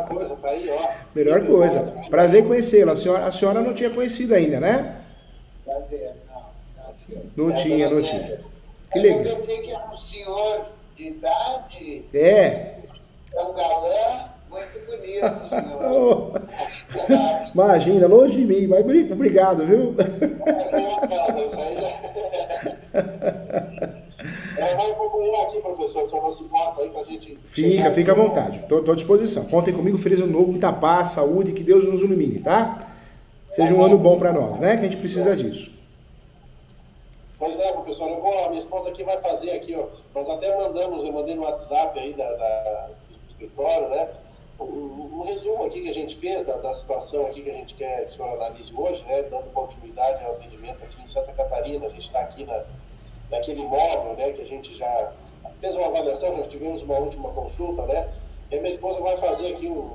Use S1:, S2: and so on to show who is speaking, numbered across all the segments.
S1: Coisa, tá aí, ó.
S2: Melhor coisa. Prazer em conhecê-la. A senhora não tinha conhecido ainda, né?
S3: Prazer, não, senhor.
S2: Não tinha, não tinha. Que
S3: Mas eu
S2: legal.
S3: pensei que era um senhor de idade,
S2: É.
S3: é um galã muito bonito, senhor.
S2: Oh, imagina, longe de mim, mas obrigado, viu?
S1: Isso aí já. Vai acompanhar aqui, professor, só nosso voto aí pra gente chegar
S2: Fica à
S1: aqui.
S2: vontade. Tô à disposição. Contem comigo, feliz ano novo, muita paz, saúde, que Deus nos ilumine, tá? Seja um ano bom para nós, né? Que a gente precisa disso.
S1: Pois é, professor, a minha esposa aqui vai fazer aqui, ó. Nós até eu mandei no WhatsApp aí do escritório, né? Um resumo aqui que a gente fez da situação aqui que a gente quer que o senhor analise hoje, né? Dando continuidade ao atendimento aqui em Santa Catarina. A gente está aqui naquele imóvel, né? Que a gente já fez uma avaliação, já tivemos uma última consulta, né? E a minha esposa vai fazer aqui um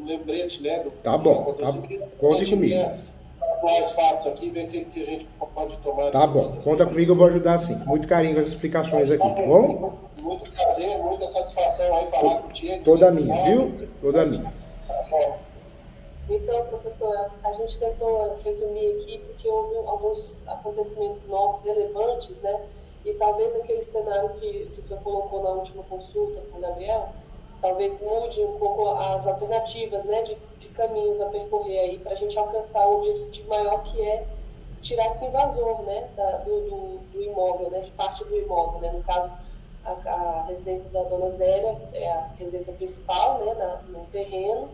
S1: lembrete, né? Do
S2: Tá
S1: que
S2: bom, tá
S1: aconteceu.
S2: bom.
S1: Que a
S2: Contem
S1: gente
S2: comigo.
S1: quer atuar os fatos aqui, ver o que a gente pode tomar de
S2: Tá bom.
S1: medidas.
S2: Conta comigo, eu vou ajudar sim. Com muito carinho com as explicações aqui, tá bom?
S1: Muito prazer, muita satisfação aí falar contigo.
S2: Toda minha, viu? Toda minha.
S4: Então, professora, a gente tentou resumir aqui porque houve alguns acontecimentos novos, relevantes, né? E talvez aquele cenário que o senhor colocou na última consulta com o Gabriel, talvez mude um pouco as alternativas, né? De caminhos a percorrer aí para a gente alcançar o objetivo maior, que é tirar esse invasor, né? Do imóvel, né? De parte do imóvel, né? No caso, a residência da dona Zélia é a residência principal, né? No terreno,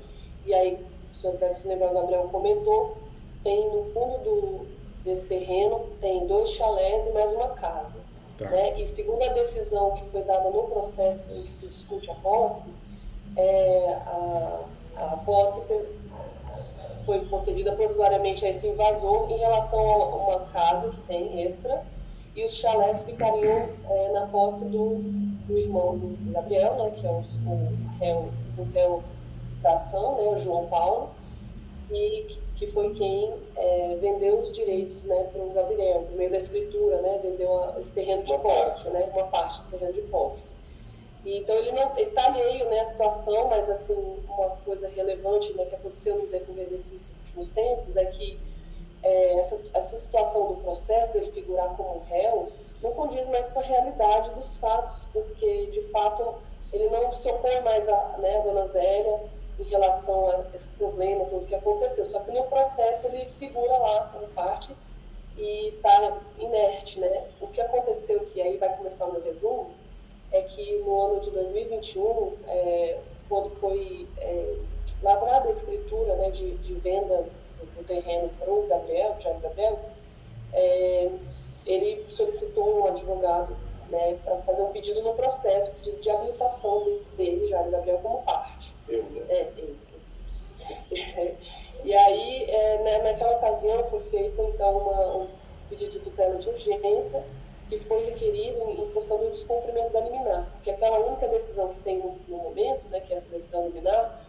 S4: e aí o senhor deve se lembrar, o Gabriel comentou, tem no fundo desse terreno, tem 2 chalés e mais uma casa.
S2: Tá.
S4: Né? E segundo a decisão que foi dada no processo em que se discute a posse, a posse foi concedida provisoriamente a esse invasor em relação a uma casa que tem extra, e os chalés ficariam na posse do irmão do Gabriel, né, que é o réu da ação, né, o João Paulo, e que foi quem vendeu os direitos, né, para o Gabriel, por meio da escritura, né, vendeu esse terreno de posse, né, uma parte do terreno de posse. E, então ele está alheio, né, à situação, mas assim, uma coisa relevante, né, que aconteceu no decorrer desses últimos tempos é que essa situação do processo, ele figurar como réu, não condiz mais com a realidade dos fatos, porque de fato ele não se opõe mais a dona Zélia em relação a esse problema, tudo que aconteceu. Só que no processo ele figura lá como parte e está inerte, né? O que aconteceu, que aí vai começar o meu resumo, é que no ano de 2021, quando foi lavrada a escritura, né, de venda do terreno para o Gabriel, Thiago Gabriel, ele solicitou um advogado, né, para fazer um pedido no processo, pedido de habilitação dele, Thiago Gabriel, como parte. Ele. E aí, naquela ocasião, foi feito, então, um pedido de tutela de urgência, que foi requerido em função do descumprimento da liminar, porque aquela única decisão que tem no momento, né, que é essa decisão liminar,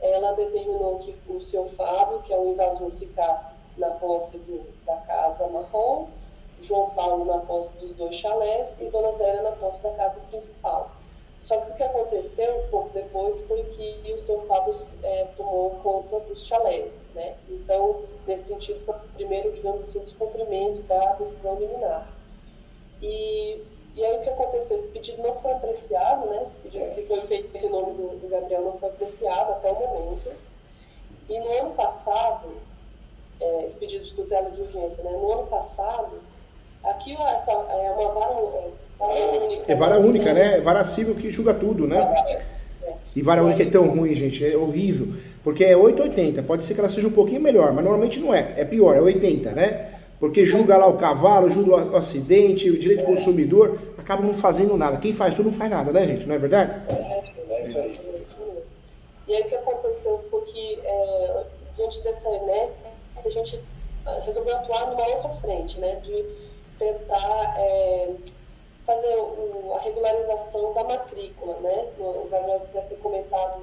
S4: ela determinou que o senhor Fábio, que é o invasor, ficasse na posse da casa marrom, João Paulo na posse dos 2 chalés e Dona Zélia na posse da casa principal. Só que o que aconteceu um pouco depois foi que o senhor Fábio tomou conta dos chalés, né? Então, nesse sentido, foi o primeiro, digamos assim, descumprimento da decisão liminar. E aí o que aconteceu? Esse pedido não foi apreciado, né? Esse pedido que foi feito em nome do Gabriel não foi apreciado até o momento. E no ano passado, esse pedido de tutela de urgência, né? No ano passado, aqui é uma vara única.
S2: É vara única, né? É vara civil que julga tudo, né? E vara única é tão ruim, gente, é horrível. Porque é 880, pode ser que ela seja um pouquinho melhor, mas normalmente não é. É pior, é 80, né? Porque julga lá o cavalo, julga o acidente, o direito do consumidor, acaba não fazendo nada. Quem faz tudo não faz nada, né, gente? Não é verdade?
S1: Isso aí.
S4: E aí o que aconteceu foi que, diante dessa inércia, a gente resolveu atuar numa outra frente, né? De tentar fazer a regularização da matrícula, né? O Gabriel deve ter comentado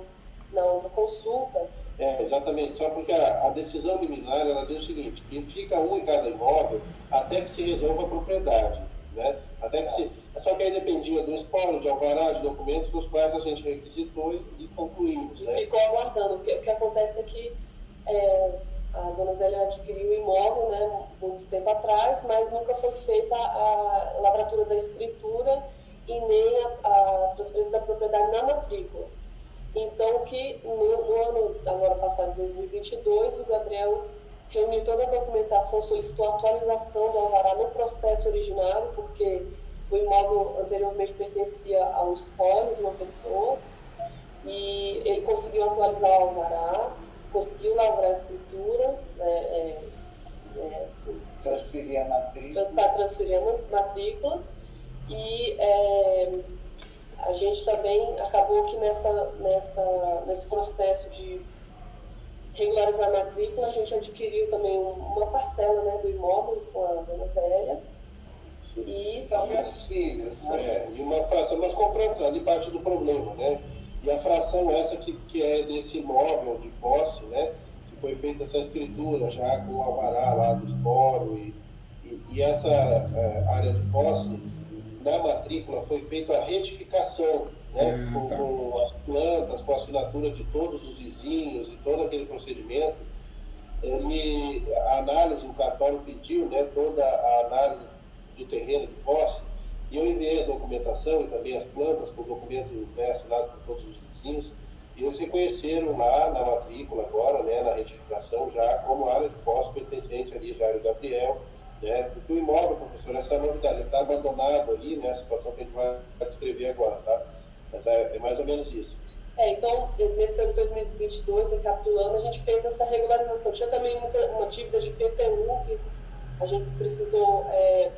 S4: na outra consulta.
S1: Exatamente, só porque a decisão liminar, ela diz o seguinte, que fica um em cada imóvel até que se resolva a propriedade, né? Até que Só que aí dependia do espólio, de alvará, de documentos, dos quais a gente requisitou e concluímos.
S4: E
S1: Né?
S4: ficou aguardando. O que acontece é que a dona Zélia adquiriu o imóvel, né, muito tempo atrás, mas nunca foi feita a lavratura da escritura e nem a transferência da propriedade na matrícula. Então, que no ano agora passado, 2022, o Gabriel reuniu toda a documentação, solicitou a atualização do alvará no processo originário, porque o imóvel anteriormente pertencia ao espólio de uma pessoa, e ele conseguiu atualizar o alvará, conseguiu lavrar a escritura, assim,
S3: Transferir a matrícula.
S4: para transferir a matrícula, e a gente também acabou que nesse processo de regularizar a matrícula, a gente adquiriu também uma parcela, né, do imóvel com a dona Zélia. E
S3: São meus filhos, né?
S1: E uma fração, nós compramos ali parte do problema, né? E a fração essa que é desse imóvel de posse, né? Que foi feita essa escritura já com o alvará lá do espólio e essa área de posse, na matrícula foi feita a retificação, né? Com as plantas, com a assinatura de todos os vizinhos e todo aquele procedimento. A análise, o cartório pediu, né, toda a análise do terreno de posse, e eu enviei a documentação e também as plantas com o documento, né, assinado por todos os vizinhos, e eles reconheceram lá na matrícula agora, né, na retificação, já como área de posse pertencente ali já ao Gabriel, né, porque o imóvel, professor, essa é a novidade, ele está abandonado ali, né, a situação que a gente vai descrever agora, tá? Mas é mais ou menos isso.
S4: Então, nesse ano de 2022, recapitulando, a gente fez essa regularização. Tinha também uma dívida de PTU que a gente precisou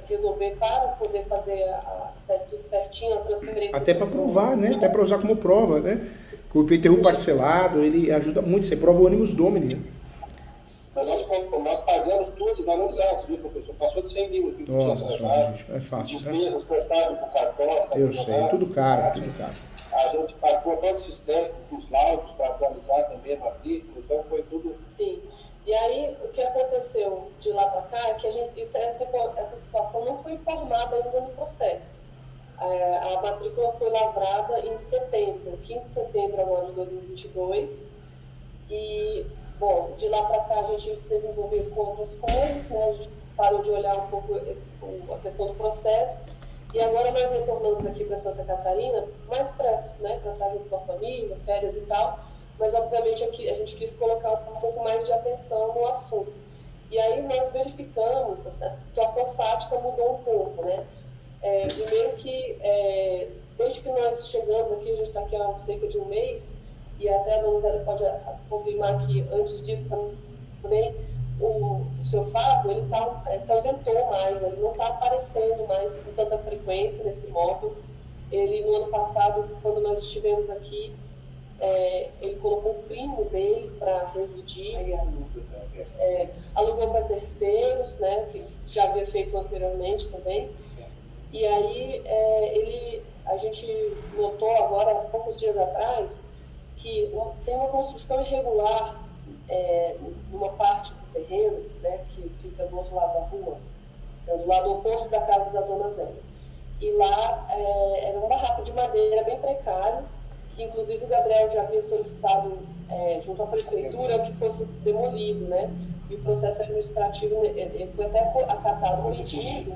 S4: resolver para poder fazer tudo certinho, a transferência.
S2: Até para provar, né? Até para usar como prova, né? Com o IPTU parcelado, ele ajuda muito, você prova o ônibus domini, né?
S1: Mas nós pagamos tudo valorizados, viu, professor? Passou de 100 mil aqui.
S2: Nossa senhora, gente, não é fácil,
S1: os
S2: né?
S1: mesmos forçados com cartório.
S2: Eu sei, tudo caro, tudo caro.
S1: A gente pagou todos esses técnicos, laudos para atualizar também a matrícula, então foi tudo.
S4: Sim. E aí, o que aconteceu de lá para cá é que essa situação não foi informada ainda no processo. A matrícula foi lavrada em setembro, 15 de setembro agora de 2022. E, bom, de lá para cá a gente teve envolvido com outras coisas, né? A gente parou de olhar um pouco a questão do processo. E agora nós retornamos aqui para Santa Catarina, mais para, né, para estar junto com a família, férias e tal. Mas, obviamente, aqui a gente quis colocar um pouco mais de atenção no assunto. E aí nós verificamos, essa situação fática mudou um pouco, né? Primeiro que, desde que nós chegamos aqui, a gente está aqui há cerca de um mês, e até a dona Zélia pode confirmar que antes disso também, o seu Fábio, ele se ausentou mais, né? Ele não está aparecendo mais com tanta frequência nesse imóvel. Ele, no ano passado, quando nós estivemos aqui, ele colocou o primo dele para residir, alugou para terceiros, né, que já havia feito anteriormente também. E aí a gente notou agora, há poucos dias atrás, que tem uma construção irregular numa parte do terreno, né, que fica do outro lado da rua, do lado oposto da casa da dona Zélia. E lá era um barraco de madeira bem precário, que inclusive o Gabriel já havia solicitado junto à prefeitura que fosse demolido, né? E o processo administrativo ele foi até acatado no pedido,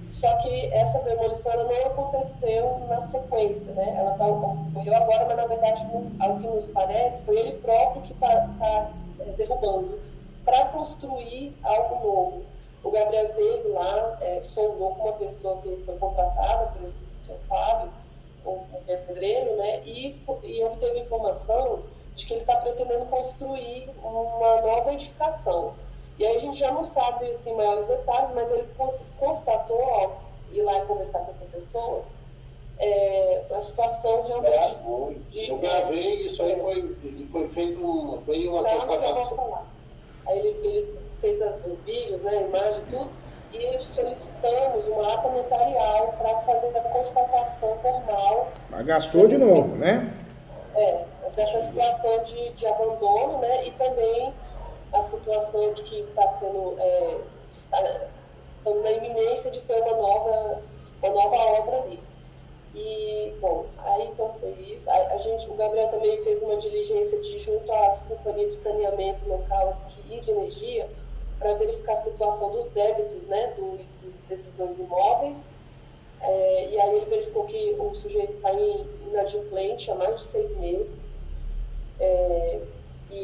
S4: só que essa demolição ela não aconteceu na sequência, né? Ela ocorreu agora, mas na verdade, ao que nos parece, foi ele próprio que está derrubando para construir algo novo. O Gabriel teve lá, sondou com uma pessoa que foi contratada por esse senhor Fábio, o pedreiro, né, e obteve informação de que ele está pretendendo construir uma nova edificação. E aí a gente já não sabe assim, maiores detalhes, mas ele constatou, ao ir lá e conversar com essa pessoa, a situação realmente...
S1: Eu gravei, isso aí foi feito uma
S4: constatação. Aí ele fez os vídeos, né, imagens, tudo, e solicitamos uma ata notarial para fazer a constatação formal.
S2: Mas gastou de novo, né?
S4: Dessa situação de abandono, né? E também a situação de que está sendo, estamos na iminência de ter uma nova uma nova obra ali. E, bom, aí então foi isso. O Gabriel também fez uma diligência junto às companhias de saneamento local e de energia para verificar a situação dos débitos, né, desses dois imóveis. E aí ele verificou que o sujeito está inadimplente há mais de 6 meses. E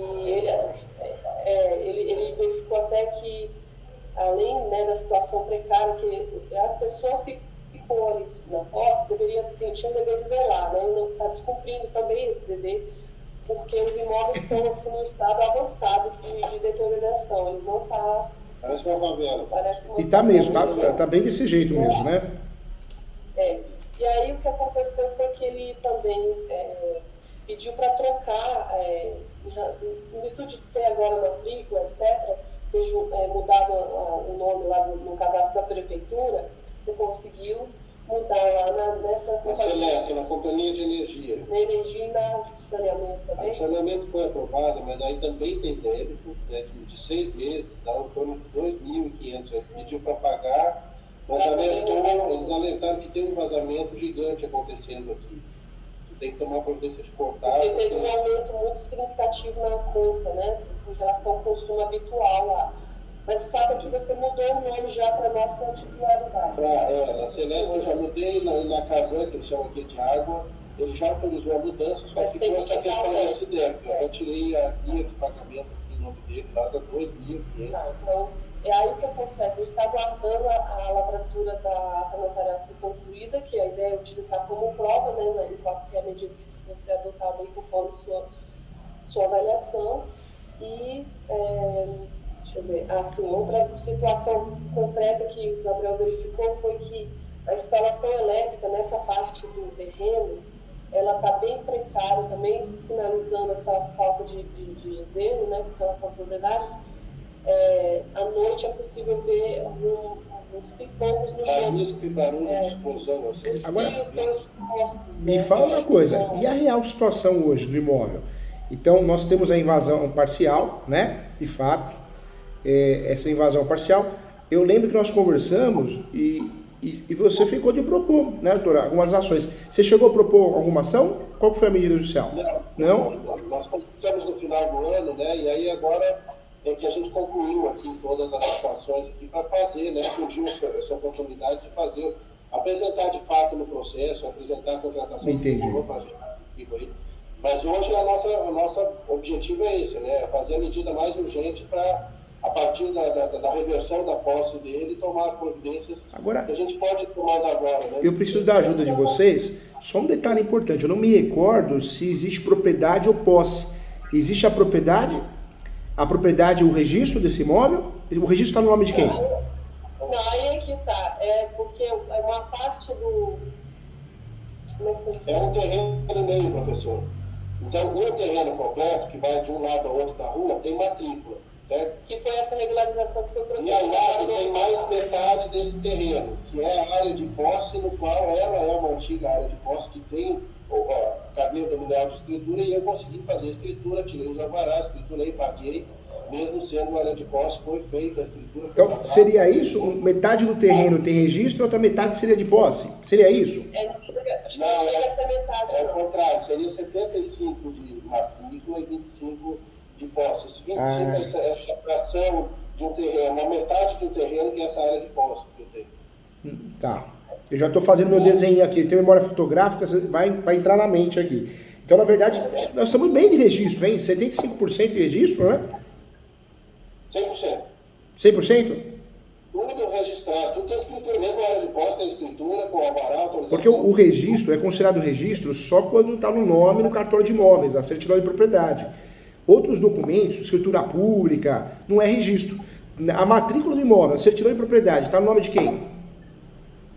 S4: ele verificou até que, além, né, da situação precária, que a pessoa ficou ali na posse, tinha um dever de zelar, né? Ele não está descumprindo também esse dever, porque os imóveis estão assim, num estado avançado de deterioração. Ele não está...
S1: Parece uma favela.
S2: E tá mesmo, tá bem desse jeito mesmo, né?
S4: E aí o que aconteceu foi que ele também pediu para trocar, em virtude de ter agora a matrícula, etc., ter mudado o nome lá no cadastro da prefeitura. Você conseguiu mudar lá nessa
S1: companhia. Na Celeste, na companhia de energia.
S4: Na energia e na de saneamento também?
S1: O saneamento foi aprovado, mas aí também tem débito, né, de 6 meses, dá em torno de 2.500. Ele pediu para pagar, mas eles alertaram que tem um vazamento gigante acontecendo aqui. Tem que tomar providência de cortar.
S4: Porque teve um aumento muito significativo na conta, né, em relação ao consumo habitual lá. Mas o fato é que você mudou o nome já para a nossa titularidade.
S1: Na Celeste eu já mudei, na Casan, que eles chamam aqui de água, ele já autorizou a mudança, só que com essa questão desse débito. Eu tirei a guia de pagamento em nome dele, lá da 2.500.
S4: Então, é aí que acontece. A gente está aguardando a lavratura da ata notarial ser concluída, que a ideia é utilizar como prova, né, em qualquer medida que você adotar aí conforme sua avaliação. E... deixa eu ver. Assim, outra situação concreta que o Gabriel verificou foi que a instalação elétrica nessa parte do terreno, ela está bem precária também, sinalizando essa falta de zelo, né, com relação à propriedade. À noite é possível ver uns pipocos no chão. Os fios estão expostos.
S2: Me fala uma coisa, e a real situação hoje do imóvel? Então, nós temos a invasão parcial, né, de fato, essa invasão parcial. Eu lembro que nós conversamos e você ficou de propor, né, doutora, algumas ações. Você chegou a propor alguma ação? Qual foi a medida judicial? Não?
S1: Nós começamos no final do ano, né, e aí agora é que a gente concluiu aqui todas as situações aqui para fazer, né, surgiu essa oportunidade de fazer, apresentar de fato no processo, apresentar a contratação.
S2: Entendi.
S1: Mas hoje o nosso objetivo é esse, né, fazer a medida mais urgente para, a partir da reversão da posse dele, tomar as providências
S2: agora,
S1: que a gente pode tomar agora, né?
S2: Eu preciso da ajuda de vocês. Só um detalhe importante, eu não me recordo se existe propriedade ou posse. Existe a propriedade, o registro desse imóvel? O registro está no nome de quem?
S4: Não, aí é que tá. Porque é uma parte do...
S1: É um terreno no meio, professor. Então, um terreno completo, que vai de um lado ao outro da rua, tem matrícula. Certo?
S4: Que foi essa regularização que foi procedida.
S1: E ao lado tem mais metade desse terreno, que é a área de posse, no qual ela é uma antiga área de posse que tem a cadeia dominal de escritura, e eu consegui fazer a escritura, tirei os alvarás, escriturei, paguei, mesmo sendo uma área de posse, foi feita a escritura.
S2: Então, seria isso? Metade do terreno tem registro, outra metade seria de posse? Seria isso?
S4: Acho que não chega a ser metade.
S1: É o contrário, seria 75 de matrícula e 25 de posse. Esse 25 é a fração de um terreno, a metade do terreno que é essa área de posse que eu tenho.
S2: Tá. Eu já estou fazendo meu desenho aqui, tem memória fotográfica, vai entrar na mente aqui. Então, na verdade, nós estamos bem de registro, hein? 75% de registro, né?
S1: 100%.
S2: 100%?
S1: Tudo registrado, tudo tem escritura, mesmo a área de posse tem escritura, com alvará, autorização.
S2: Porque o registro é considerado registro só quando está no nome no cartório de imóveis, a certidão de propriedade. Outros documentos, escritura pública, não é registro. A matrícula do imóvel, a certidão de propriedade, está no nome de quem?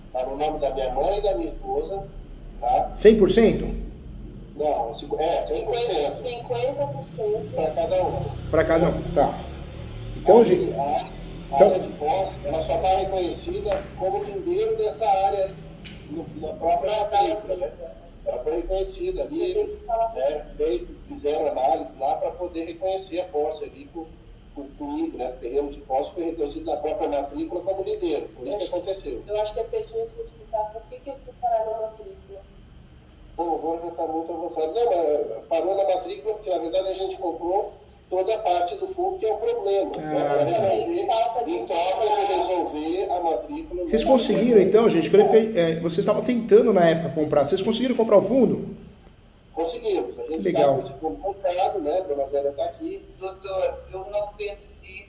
S1: Está no nome da minha mãe e da minha esposa, tá?
S2: 100%?
S1: Não, 100%.
S4: 50%
S1: para cada um.
S2: Para cada um, tá. Então, gente...
S1: A área de posse, ela só está reconhecida como herdeiro dessa área na própria matrícula, né? Ela foi reconhecida ali, fizeram análise lá para poder reconhecer a posse ali comigo, né? Terreno de posse foi reconhecido na própria matrícula como lideiro. Foi isso que aconteceu.
S4: Eu acho que é pertinente você explicar por que eu fui parar na matrícula.
S1: Bom, agora já está muito avançado. Não, mas parou na matrícula porque, na verdade, a gente comprou toda a parte do fundo, que é o problema. Em falta de resolver a matrícula.
S2: Vocês conseguiram, então, gente? Eu lembro que, vocês estavam tentando, na época, comprar. Vocês conseguiram comprar o fundo?
S1: Conseguimos. A gente
S2: Legal.
S1: está com esse fundo comprado, né? A dona Zélia está aqui.
S3: Doutor, eu não venci,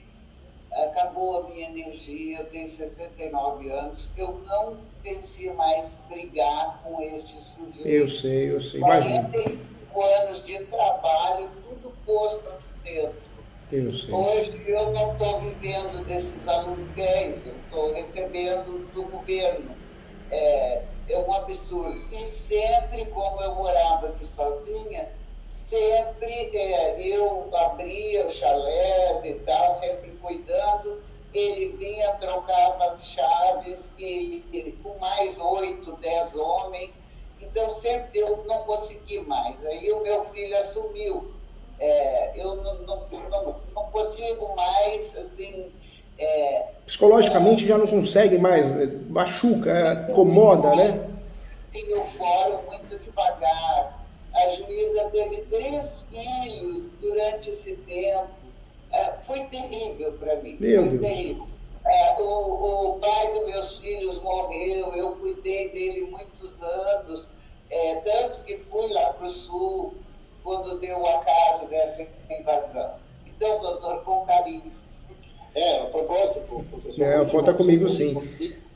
S3: acabou a minha energia, eu tenho 69 anos, eu não venci mais brigar com este sujeito.
S2: Eu sei, imagino.
S3: 45 anos de trabalho, tudo posto aqui dentro.
S2: Eu sei.
S3: Hoje eu não estou vivendo desses aluguéis, eu estou recebendo do governo. É um absurdo. E sempre, como eu morava aqui sozinha, sempre eu abria os chalés e tal, sempre cuidando. Ele vinha, trocava as chaves e com mais 8, 10 homens. Então, sempre eu não consegui mais. Aí o meu filho assumiu. Eu não consigo mais, assim...
S2: Psicologicamente já não consegue mais, machuca, incomoda, né?
S3: Sim, o fórum muito devagar. A juíza teve 3 filhos durante esse tempo. Foi terrível para mim.
S2: Meu
S3: foi
S2: Deus.
S3: terrível. O pai dos meus filhos morreu, eu cuidei dele muitos anos, tanto que fui lá para o sul quando deu o acaso dessa invasão. Então, doutor, com carinho.
S1: A propósito, professor.
S2: Conta comigo sim.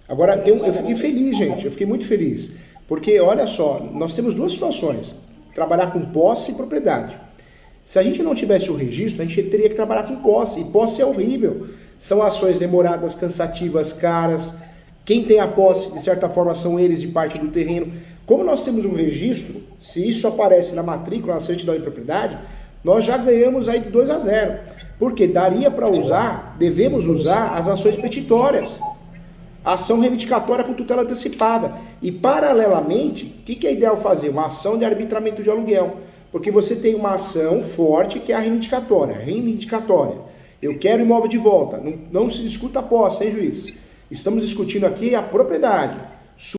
S2: Agora, eu fiquei feliz, gente, eu fiquei muito feliz. Porque, olha só, nós temos 2 situações. Trabalhar com posse e propriedade. Se a gente não tivesse o registro, a gente teria que trabalhar com posse. E posse é horrível. São ações demoradas, cansativas, caras. Quem tem a posse, de certa forma, são eles de parte do terreno. Como nós temos um registro, se isso aparece na matrícula, na certidão de propriedade, nós já ganhamos aí de 2-0. Porque daria para usar, devemos usar as ações petitórias. Ação reivindicatória com tutela antecipada. E, paralelamente, o que é ideal fazer? Uma ação de arbitramento de aluguel. Porque você tem uma ação forte que é a reivindicatória. Eu quero imóvel de volta. Não se discuta a posse, hein, juiz? Estamos discutindo aqui a propriedade.